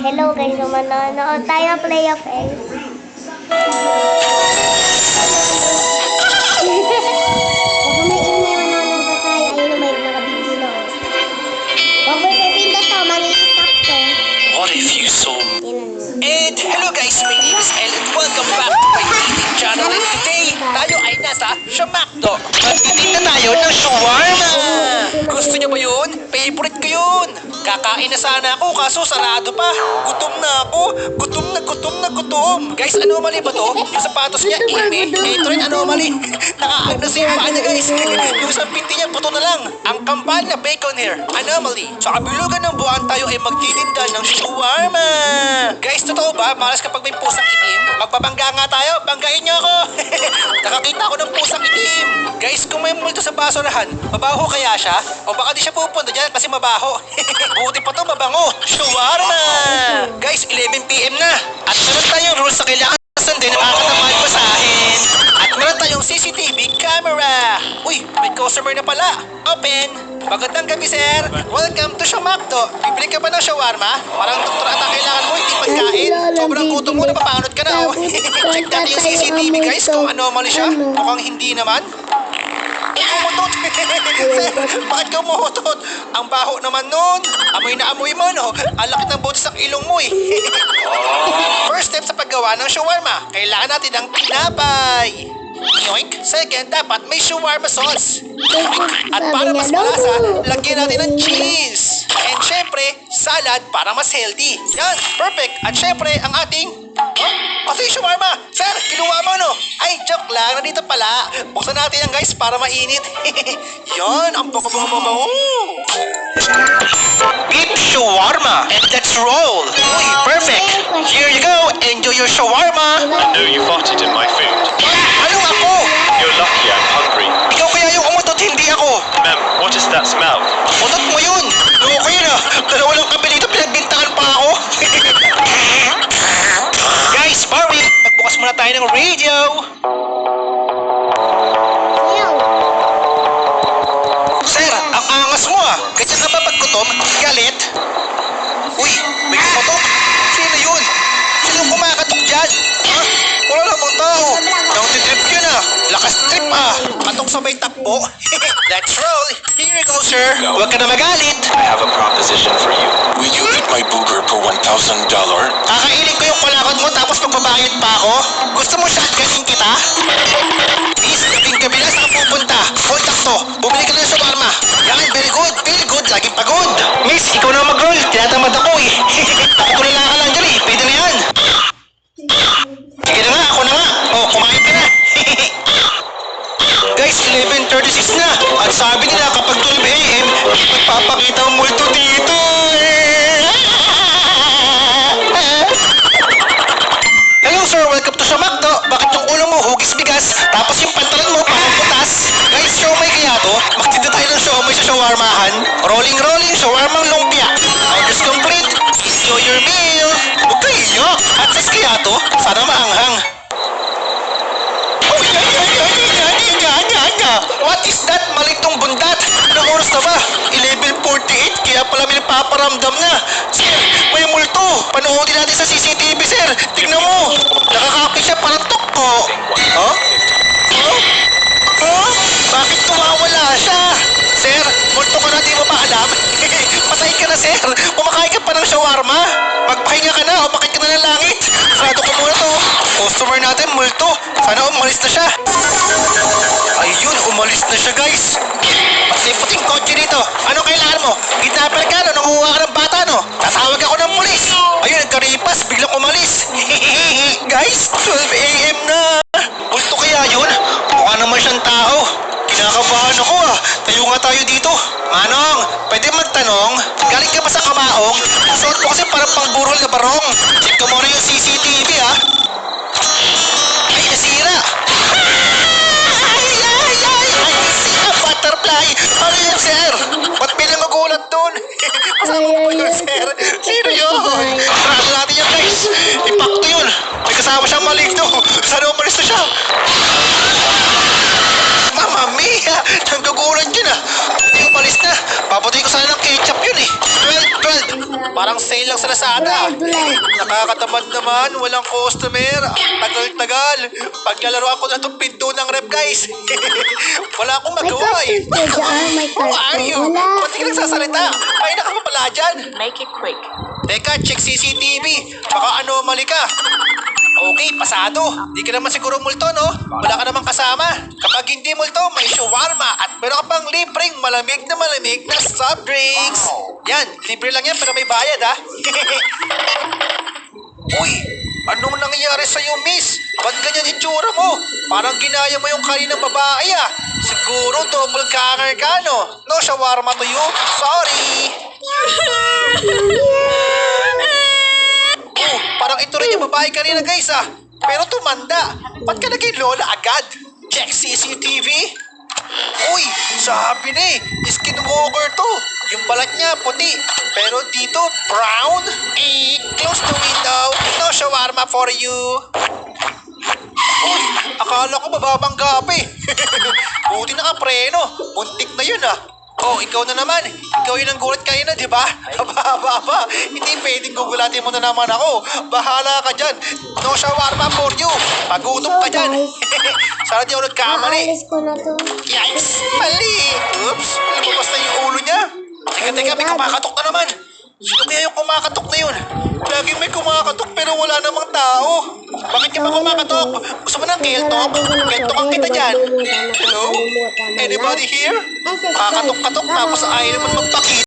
Hello guys, so manonood tayo Play of Ace. Baka may ingay, manonood na tayo. Ayun na, may nakabigilo. Huwag mo ipipindot to, mag-i-stop to. What if you saw? Tinan mo. And hello guys, my name is El and welcome back to my YouTube channel. And today, tayo ay nasa Shamakdo. Magtitinda tayo ng shawarma. Gusto nyo ba yun? Favorite ko yun. Kakain na sana ako kaso sarado pa. Gutom na ako. Gutom na gutom na gutom. Guys, anomaly ba to? Yung sapatos niya, ime. Ito rin anomaly. Nakaagnas yung paa niya guys. Yung isang pinti niya, buto na lang. Ang kambal na bacon hair. Anomaly. Sa kabilugan ng buwan tayo ay magtitinda ng shawarma. Guys, totoo ba? Malas kapag may pusang itim. Magbabangga nga tayo. Banggain niyo ako. Nakakita ako ng pusang itim. Guys, kung may multo sa basurahan, mabaho kaya siya? O baka di siya pupunta dyan kasi mabaho. Buti pa to mabango. Shawarma! Guys, 11 PM na. At meron tayong rules na kailangan sundin ng nakakatamad basahin. At meron tayong CCTV camera. Uy, may customer na pala. Open! Magandang gabi, sir. Welcome to Shamakdo. Bibili ka ba ng shawarma? Parang doktor ata kailangan mo, hindi pagkain. Sobrang gutom mo, napapanot ka na, oh. Check natin yung CCTV, guys, kung anomaly siya. Mukhang hindi naman. Umutot. Sir, bakit ka umutot? Ang baho naman nun. Amoy na amoy mo, no? Ang laki ng butas ng ilong mo, eh. First step sa paggawa ng shawarma, kailangan natin ng tinapay. Yoink! Second, dapat may shawarma sauce. At para mas malasa, lagyan natin ng cheese. And syempre, salad para mas healthy. Yan, perfect. At syempre, ang ating... Oh, kasi shawarma! Sir, kinuha mo no? Ay, joke lang. Nandito pala. Buksan natin yan guys para mainit. Yan, ang bango-bango-bango. Beef shawarma. And let's roll. Uy, perfect. Here you go. Enjoy your shawarma. No, you farted in my food. Ano ako? You're lucky I'm hungry. Ikaw kaya yung umutot, hindi ako. Ma'am, what is that smell? Utot mo yun. Loko yun ah. Dalawa lang kami dito, pinagbintangan pa ako. Guys, Barbie, magbukas muna tayo ng radio. Sir, ang angas mo ah. Ganyan ka ba pag gutom? Galit? Uy, may kumatok. Sino yun? Sino kumakatok dyan? Ha? Wala namang tao. Nang-trip yun ah. Lakas trip ah. Katok sabay takbo. Let's roll. Here you go, sir. Huwag ka na magalit. I have a proposition for you. Will you eat my burger for $1,000? Kakainin ko yung kulakot mo tapos magbabayad pa ako? Gusto mo shotgunin kita? Miss, gabing-gabi na saan pupunta? Contact to. Bumili ka na ng shawarma. Yan, very good. Feel good. Laging pagod. Miss, ikaw na mag-roll. Tinatamad ako eh. Nakutulala ka lang dyan eh. Pwede na yan. Sige na nga, ako na nga. Oh, kumain ka na. Guys, 11:36 na. At sabi nila kapag 12 AM, magpapakita ang multo dito. Hello sir, welcome to Shamakdo. Bakit yung ulo mo hugis bigas, tapos yung pantalon mo parang butas? Guys, siomay kaya to? Magtinda tayo ng siomay sa shawarmahan. Rolling, shawarmang lumpia. Orders complete. Enjoy your meal. Huwag kayo iyak. At sis kaya to? Sana maanghang. What is that? Malitong bundat. Anong oras na ba? 11:48. Kaya pala may nagpaparamdam na. Sir, may multo. Panoodin natin sa CCTV, sir. Tignan mo. Nakakapit siya parang tukko. Huh? Huh? Huh? Bakit tumawala siya? Sir, multo ka na, di mo ba alam? Patay ka na, sir. Kumakain ka pa ng shawarma. Magpahinga ka na o bakit ka na ng langit? Sarado ko muna to. Customer natin, multo. Sana umalis na siya. Ayun, umalis na siya, guys. Puting kotse dito. Ano kailangan mo? Kidnapper ka, no? Nanguha ka ng bata, no? Tatawag ako ng pulis. Ayun, nagkaripas. Biglang umalis. Guys, 12 AM na. Multo kaya yun? Mukha naman siyang tao. Kinakabahan ako ah. Tayo nga tayo dito. Manong, pwede magtanong? Galing ka ba sa kamaong? Suot mo kasi parang pangburol na barong. Check ko muna yung CCTV ah. Ay, nasira. Butterfly! Ano yun, sir? Ba't may nangagulat doon? Kasama mo yun, sir? Sino yun? Sarado natin yan, guys. Impacto yun. May kasama siyang maligno. Sana umalis na siya. Mamma mia! Nanggagulat yun ah. Hindi umalis na. Papatay ko sana ng ketchup yun eh. 12. Parang sale lang sa Lazada. Nakakatamad naman, walang customer. Tagal-tagal. Paglalaroan ko na itong pinto ng rep, guys. Wala akong May magawa eh. custom studio, may Who are you? custom. Wala. Ba't di ka nagsasalita? Ay, naka pa pala dyan. Make it quick. Teka, check CCTV. Baka anomaly ka. Okay, pasado. Di ka naman siguro multo, no? Wala ka namang kasama. Kapag hindi multo, may shawarma at meron ka pang libreng malamig na soft drinks. Yan, libre lang yan pero may bayad, ha? Uy, anong nangyayari sa'yo, miss? Ba't ganyan itsura mo? Parang ginaya mo yung kaninang babae, ah. Siguro double ganger ka, no? No shawarma to you. Sorry. Oh, parang ito rin yung babae kanina, guys, ah. Pero tumanda. Ba't ka naging lola agad? Check CCTV. Uy, sabi na eh, skinwalker to. Yung balat niya puti, pero dito brown. Eh, close the window. No shawarma for you. Uy, akala ko mababangga pa eh. Buti nakapreno. Buntik na yun ah. Oh, ikaw na naman. Ikaw yung nanggulat kanina, di ba? Aba. Hindi pwedeng gugulatin mo na naman ako. Bahala ka dyan. No shawarma for you. Pagutom ka dyan. Sana di ako nagkamali. Aalis ko na to. Yikes! Mali! Oops! Lumabas na yung ulo niya. Teka, may kumakatok na naman. Sino kaya yung kumakatok na yun? Laging may kumakatok pero wala namang tao. Bakit ka ba kumakatok? Gusto mo ng keltok? Keltokan kita dyan. Hello? Anybody here? Kakatok-katok tapos ayaw naman magpakita.